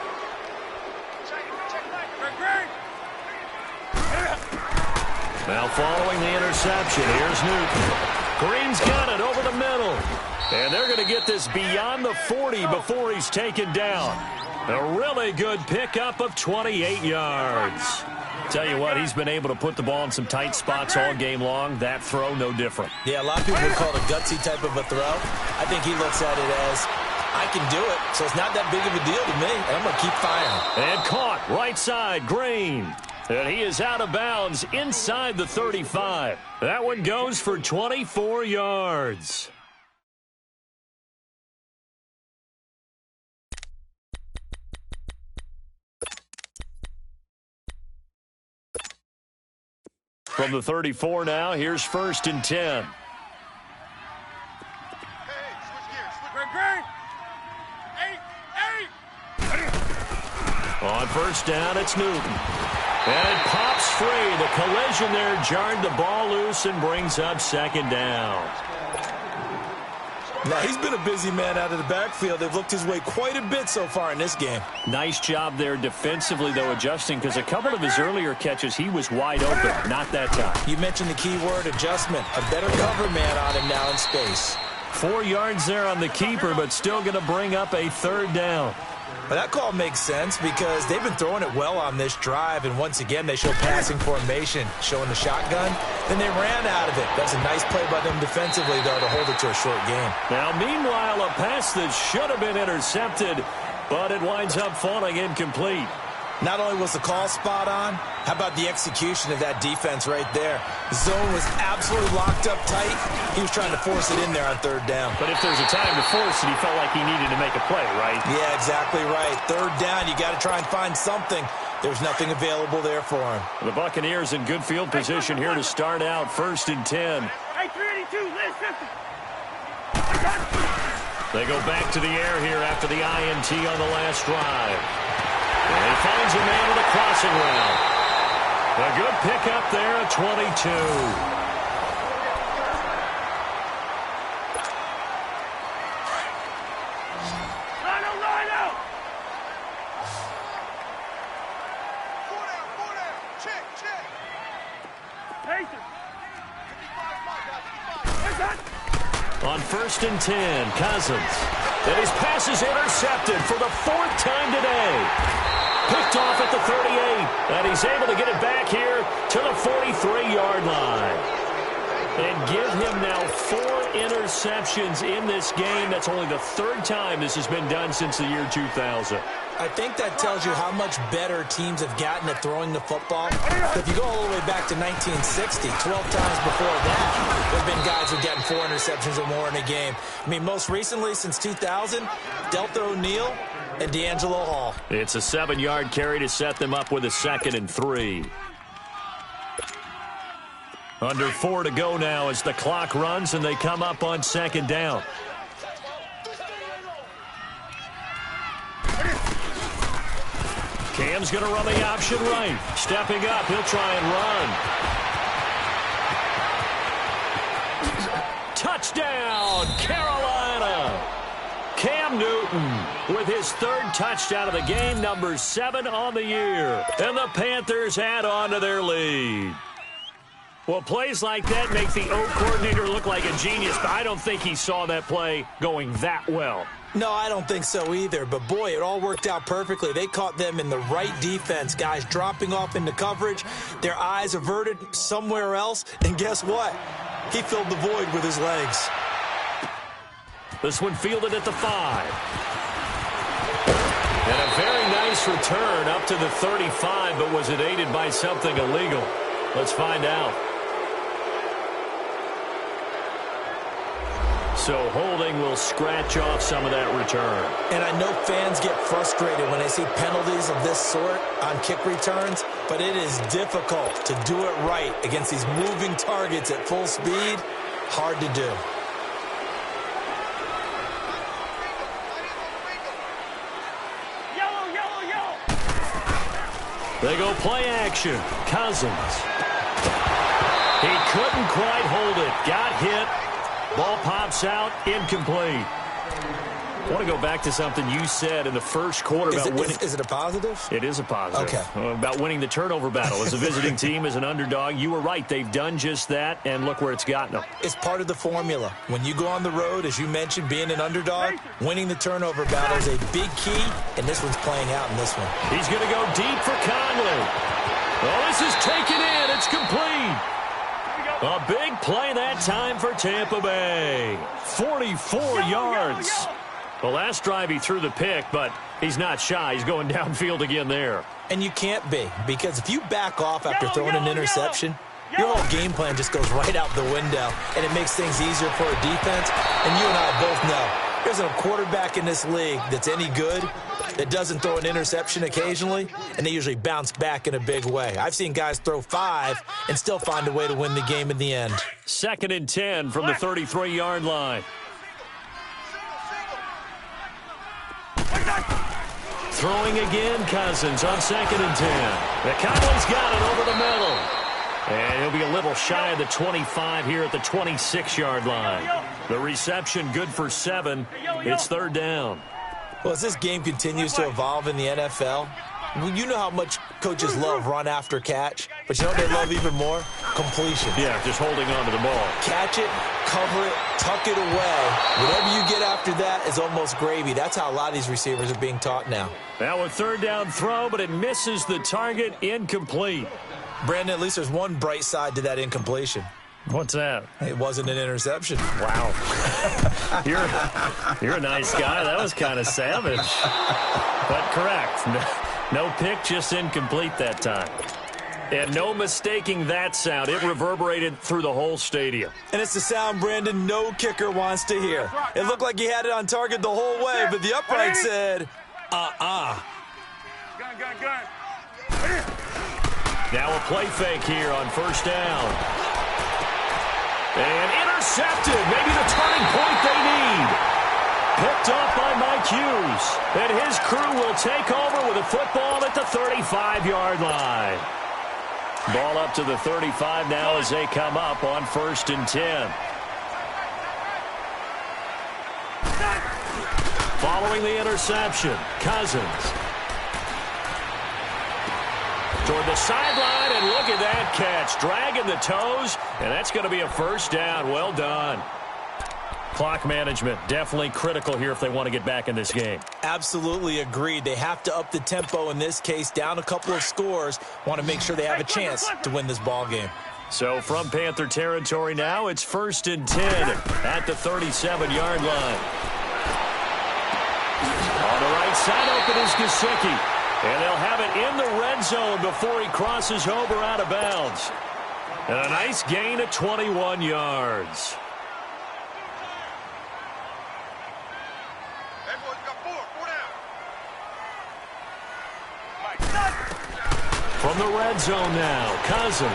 Now following the interception, here's Newton. Green's got it over the middle. And they're going to get this beyond the 40 before he's taken down. A really good pickup of 28 yards. Tell you what, he's been able to put the ball in some tight spots all game long. That throw, no different. Yeah, a lot of people would call it a gutsy type of a throw. I think he looks at it as, I can do it, so it's not that big of a deal to me, and I'm going to keep firing. And caught, right side, Green. And he is out of bounds inside the 35. That one goes for 24 yards. From the 34 now, here's 1st and 10. On first down, it's Newton. And it pops free. The collision there jarred the ball loose and brings up 2nd down. Now, he's been a busy man out of the backfield. They've looked his way quite a bit so far in this game. Nice job there defensively, though, adjusting, because a couple of his earlier catches, he was wide open. Not that time. You mentioned the key word, adjustment. A better cover man on him now in space. 4 yards there on the keeper, but still going to bring up a 3rd down. Well, that call makes sense because they've been throwing it well on this drive, and once again, they show passing formation, showing the shotgun. and they ran out of it. That's a nice play by them defensively, though, to hold it to a short game. Now, meanwhile, a pass that should have been intercepted, but it winds up falling incomplete. Not only was the call spot on, how about the execution of that defense right there? The zone was absolutely locked up tight. He was trying to force it in there on third down. But if there's a time to force it, he felt like he needed to make a play, right? Yeah, exactly right. Third down, you got to try and find something. There's nothing available there for him. The Buccaneers in good field position here to start out 1st and 10. Hey, 382, Liz 50. They go back to the air here after the INT on the last drive. And he finds a man with a crossing route. A good pickup there at 22. Rhino! Four down. Check. Pacers. On 1st and 10, Cousins. And his pass is intercepted for the 4th time today. Picked off at the 38, and he's able to get it back here to the 43-yard line. And give him now 4 interceptions in this game. That's only the 3rd time this has been done since the year 2000. I think that tells you how much better teams have gotten at throwing the football. If you go all the way back to 1960, 12 times before that, there have been guys who've gotten 4 interceptions or more in a game. I mean, most recently, since 2000, Delta O'Neal and D'Angelo Hall. It's a 7-yard carry to set them up with a 2nd and 3. Under 4 to go now as the clock runs and they come up on 2nd down. Cam's going to run the option right. Stepping up, he'll try and run. Touchdown, Carolina! Cam Newton with his 3rd touchdown of the game, number 7 on the year. And the Panthers add on to their lead. Well, plays like that make the O coordinator look like a genius, but I don't think he saw that play going that well. No, I don't think so either. But, boy, it all worked out perfectly. They caught them in the right defense. Guys dropping off into coverage, their eyes averted somewhere else. And guess what? He filled the void with his legs. This one fielded at the 5. And a very nice return up to the 35, but was it aided by something illegal? Let's find out. So holding will scratch off some of that return. And I know fans get frustrated when they see penalties of this sort on kick returns, but it is difficult to do it right against these moving targets at full speed. Hard to do. Yellow. They go play action. Cousins. He couldn't quite hold it. Got hit. Ball pops out, incomplete. I want to go back to something you said in the first quarter about winning. Is it a positive? It is a positive. Okay. About winning the turnover battle. As a visiting team, as an underdog, you were right. They've done just that, and look where it's gotten them. It's part of the formula. When you go on the road, as you mentioned, being an underdog, winning the turnover battle is a big key, and this one's playing out in this one. He's going to go deep for Conley. Oh, this is taken in. It's complete. A big play that time for Tampa Bay. 44 yards. The last drive he threw the pick, but he's not shy. He's going downfield again there. And you can't be, because if you back off after throwing an interception, your whole game plan just goes right out the window, and it makes things easier for a defense. And you and I both know there's a quarterback in this league that's any good that doesn't throw an interception occasionally, and they usually bounce back in a big way. I've seen guys throw 5 and still find a way to win the game in the end. 2nd and 10 from the 33-yard line. Throwing again, Cousins on 2nd and 10. Conley's got it over the middle. And he'll be a little shy of the 25 here at the 26-yard line. The reception good for 7. It's 3rd down. Well, as this game continues to evolve in the NFL, you know how much coaches love run after catch, but you know what they love even more? Completion. Yeah, just holding on to the ball. Catch it, cover it, tuck it away. Whatever you get after that is almost gravy. That's how a lot of these receivers are being taught now. Now a 3rd down throw, but it misses the target, incomplete. Brandon, at least there's one bright side to that incompletion. What's that? It wasn't an interception. Wow. You're a nice guy. That was kind of savage. But correct. No pick, just incomplete that time. And no mistaking that sound. It reverberated through the whole stadium. And it's the sound, Brandon, no kicker wants to hear. It looked like he had it on target the whole way, but the upright said, Gun. Now a play fake here on first down. And intercepted. Maybe the turning point they need. Picked off by Mike Hughes. And his crew will take over with a football at the 35-yard line. Ball up to the 35 now as they come up on 1st and 10. Following the interception, Cousins. Toward the sideline, and look at that catch. Dragging the toes, and that's going to be a first down. Well done. Clock management, definitely critical here if they want to get back in this game. Absolutely agreed. They have to up the tempo in this case, down a couple of scores. Want to make sure they have a chance to win this ball game. So from Panther territory now, it's 1st and 10 at the 37-yard line. On the right side, open is Gesicki. And they'll have it in the red zone before he crosses over out of bounds. And a nice gain of 21 yards. From the red zone now, Cousins.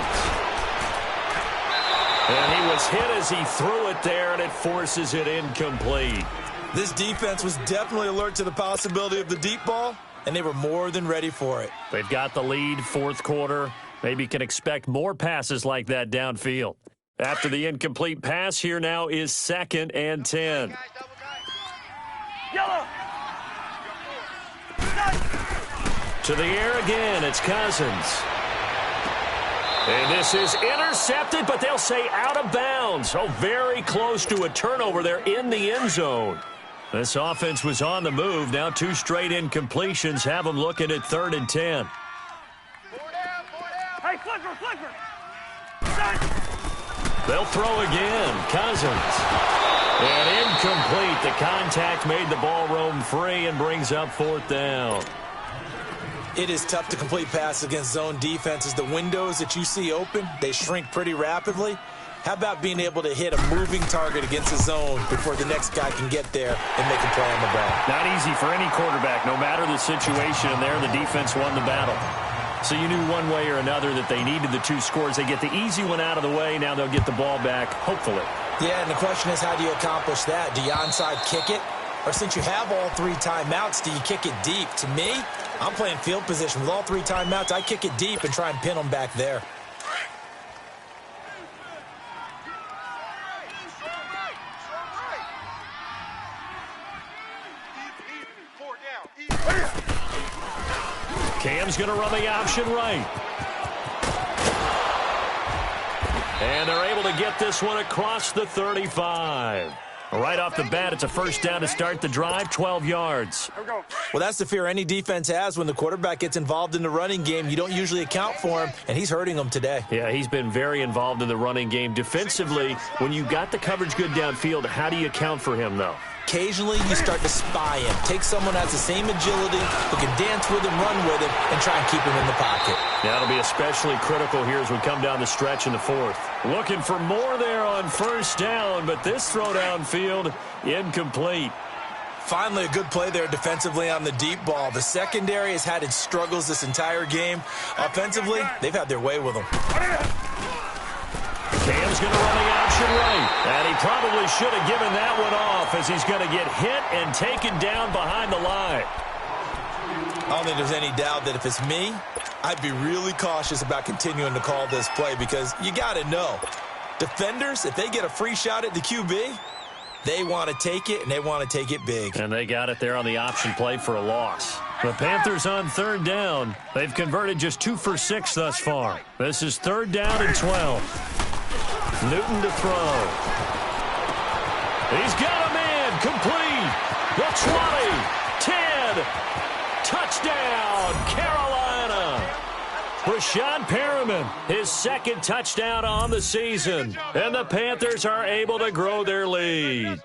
And he was hit as he threw it there, and it forces it incomplete. This defense was definitely alert to the possibility of the deep ball, and they were more than ready for it. They've got the lead, 4th quarter. Maybe can expect more passes like that downfield. After the incomplete pass, here now is 2nd and 10. Yellow. To the air again, it's Cousins. And this is intercepted, but they'll say out of bounds. Oh, very close to a turnover there in the end zone. This offense was on the move. Now 2 straight incompletions have them looking at 3rd and 10. Hey, flipper. They'll throw again. Cousins. And incomplete. The contact made the ball roam free and brings up 4th down. It is tough to complete passes against zone defenses. The windows that you see open, they shrink pretty rapidly. How about being able to hit a moving target against a zone before the next guy can get there and make a play on the ball? Not easy for any quarterback, no matter the situation. And there, the defense won the battle. So you knew one way or another that they needed the 2 scores. They get the easy one out of the way. Now they'll get the ball back, hopefully. Yeah, and the question is, how do you accomplish that? Do you onside kick it? Or since you have all 3 timeouts, do you kick it deep? To me, I'm playing field position. With all 3 timeouts, I kick it deep and try and pin them back there. Cam's going to run the option right. And they're able to get this one across the 35. Right off the bat, it's a first down to start the drive, 12 yards. Well, that's the fear any defense has when the quarterback gets involved in the running game. You don't usually account for him, and he's hurting them today. Yeah, he's been very involved in the running game. Defensively, when you got the coverage good downfield, how do you account for him, though? Occasionally, you start to spy him. Take someone that has the same agility, who can dance with him, run with him, and try and keep him in the pocket. That'll be especially critical here as we come down the stretch in the 4th. Looking for more there on first down, but this throw downfield, incomplete. Finally, a good play there defensively on the deep ball. The secondary has had its struggles this entire game. Offensively, they've had their way with them. Cam's going to run the option right. And he probably should have given that one off as he's going to get hit and taken down behind the line. I don't think there's any doubt that if it's me, I'd be really cautious about continuing to call this play because you got to know, defenders, if they get a free shot at the QB, they want to take it, and they want to take it big. And they got it there on the option play for a loss. The Panthers on 3rd down. They've converted just 2 for 6 thus far. This is 3rd down and 12. Newton to throw. He's got a man complete. The 20, 10, touchdown, Carolina. Rashad Perriman, his second touchdown on the season. And the Panthers are able to grow their lead.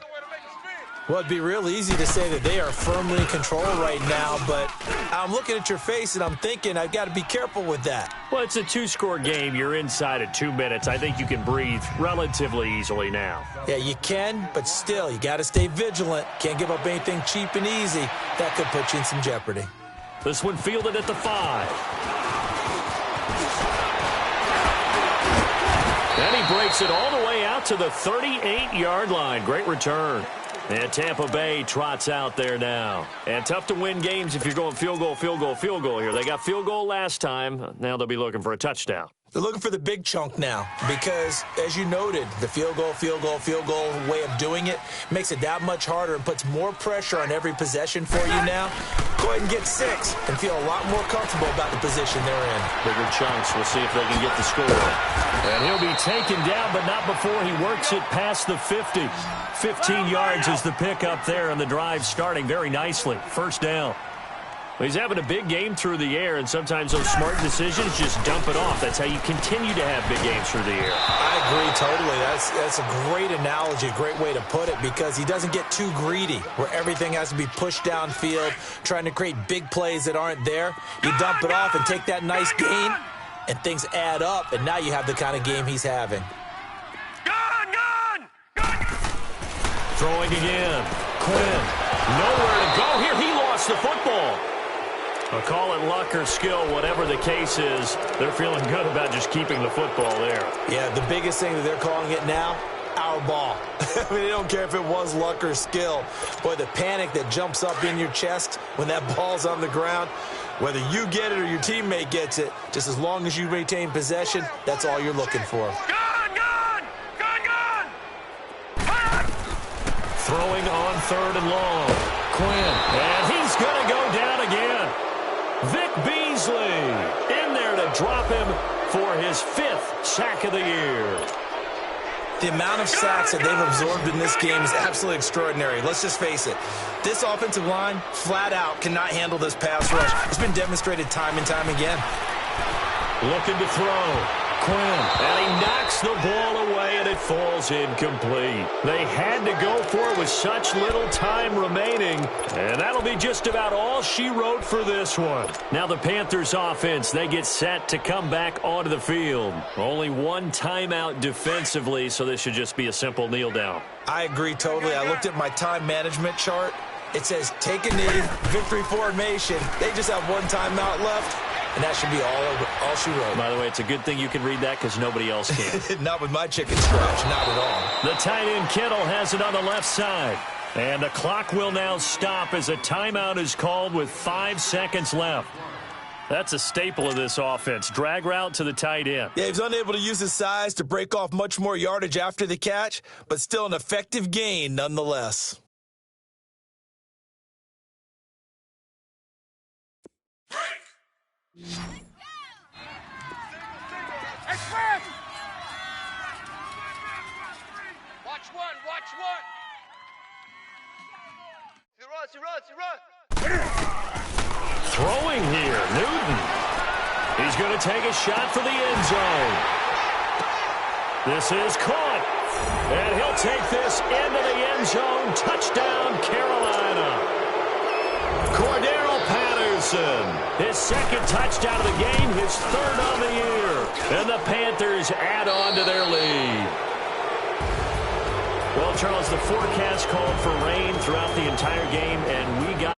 Well, it'd be real easy to say that they are firmly in control right now, but I'm looking at your face and I'm thinking I've got to be careful with that. Well, it's a two-score game. You're inside at 2 minutes. I think you can breathe relatively easily now. Yeah, you can, but still, you got to stay vigilant. Can't give up anything cheap and easy. That could put you in some jeopardy. This one fielded at the 5. And he breaks it all the way out to the 38-yard line. Great return. And Tampa Bay trots out there now. And tough to win games if you're going field goal, field goal, field goal here. They got field goal last time. Now they'll be looking for a touchdown. They're looking for the big chunk now because, as you noted, the field goal way of doing it makes it that much harder and puts more pressure on every possession for you now. Go ahead and get 6 and feel a lot more comfortable about the position they're in. Bigger chunks. We'll see if they can get the score. And he'll be taken down, but not before he works it past the 50. 15 yards is the pickup there, and the drive starting very nicely. First down. He's having a big game through the air, and sometimes those smart decisions just dump it off. That's how you continue to have big games through the air. I agree totally. That's a great analogy, a great way to put it, because he doesn't get too greedy where everything has to be pushed downfield, trying to create big plays that aren't there. You dump it off and take that nice gain, and things add up, and now you have the kind of game he's having. Throwing again. Quinn. Nowhere to go here. He lost the football. I'll call it luck or skill, whatever the case is. They're feeling good about just keeping the football there. Yeah, the biggest thing that they're calling it now, our ball. I mean, they don't care if it was luck or skill. Boy, the panic that jumps up in your chest when that ball's on the ground, whether you get it or your teammate gets it, just as long as you retain possession, that's all you're looking for. Throwing on 3rd and long. Quinn. And he's going to go down again. Vic Beasley in there to drop him for his 5th sack of the year. The amount of sacks that they've absorbed in this game is absolutely extraordinary. Let's just face it. This offensive line, flat out, cannot handle this pass rush. It's been demonstrated time and time again. Looking to throw. Quinn. And he knocks the ball away, and it falls incomplete. They had to go for it with such little time remaining, and that'll be just about all she wrote for this one. Now the Panthers offense, they get set to come back onto the field. Only one timeout defensively, so this should just be a simple kneel down. I agree totally. I looked at my time management chart. It says take a knee, victory formation. They just have one timeout left. And that should be all she wrote. By the way, it's a good thing you can read that because nobody else can. Not with my chicken scratch, not at all. The tight end Kittle has it on the left side. And the clock will now stop as a timeout is called with 5 seconds left. That's a staple of this offense. Drag route to the tight end. Yeah, he was unable to use his size to break off much more yardage after the catch, but still an effective gain nonetheless. Watch one. He runs. Throwing here, Newton. He's going to take a shot for the end zone. This is caught. And he'll take this into the end zone. Touchdown, Carolina. Cordero Patterson, his 2nd touchdown of the game, his 3rd on the year. And the Panthers add on to their lead. Well, Charles, the forecast called for rain throughout the entire game, and we got